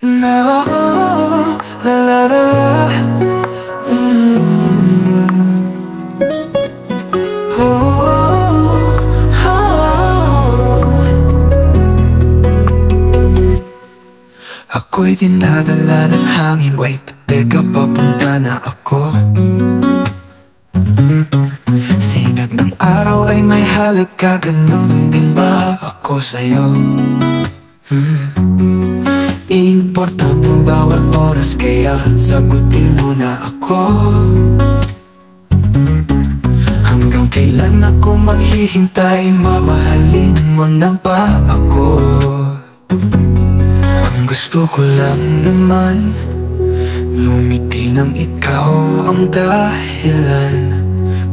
No, la la la la. Oh, oh. Ako'y dinadala ng hangin. Wait, teka, papunta na ako. Sinag ng araw ay may halaga. Ganun din ba ako sa'yo? Importante ang bawat oras, kaya sagutin mo na ako. Hanggang kailan ako maghihintay? Mamahalin mo na ba ako? Ang gusto ko lang naman, lumiti nang ikaw ang dahilan.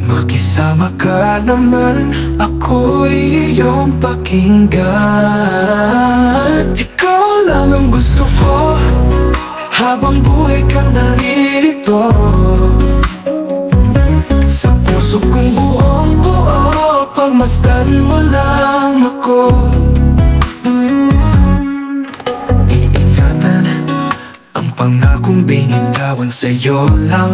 Makisama ka naman, ako'y iyong pakinggan. Ikaw lang ang gusto ko, habang buhay kang naririto. Sa puso kong buong buo, pagmasdan mo lang ako. Iingatan ang pangakong binitawan sa'yo lang.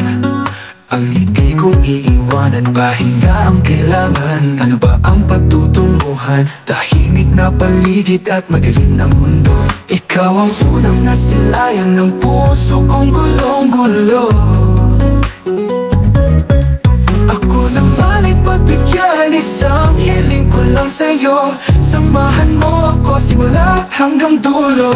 Ang hindi kong iiwanan, pahinga ang kailangan. Ano ba ang patutunguhan? Tahimik na paligid at madilim na mundo. Ikaw ang unang nasilayan ng puso kong gulong-gulo. Ako naman ay pagbigyan, isang hiling ko lang sa'yo. Samahan mo ako simula hanggang dulo.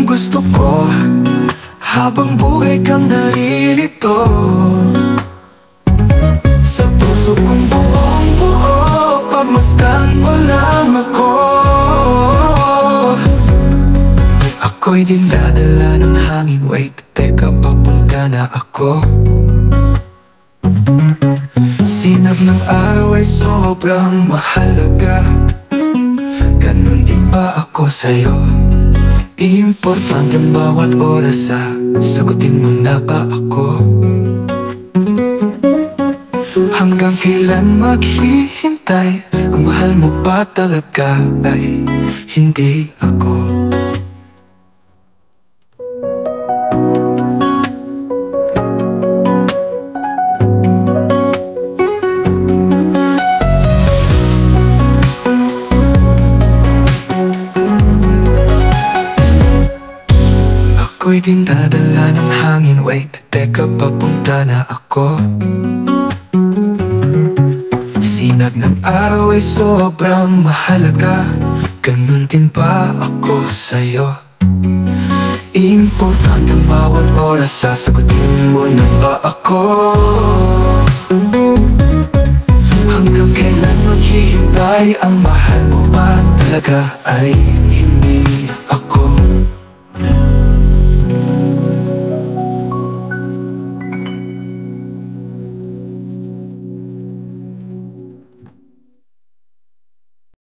Gusto ko, habang buhay kang naririto. Sa puso kong buong buo, pagmasdan mo lang ako. Ako'y dinadala ng hangin. Wait, teka, papunta na ako. Sinag ng araw ay sobrang mahalaga. Ganun din ba ako sa'yo? Importante ang bawat oras, sagutin mo na ba ako? Hanggang kailan maghihintay? Ang mahal mo ba talaga ay hindi ako? Ako'y dinadala ng hangin. Wait, teka, papunta na ako. Sinag ng araw ay sobrang mahalaga. Ganun din ba ako sa'yo? Importante ang bawat oras, sasagutin mo na ba ako? Hanggang kailan maghihintay? Ang mahal mo ba talaga ay hindi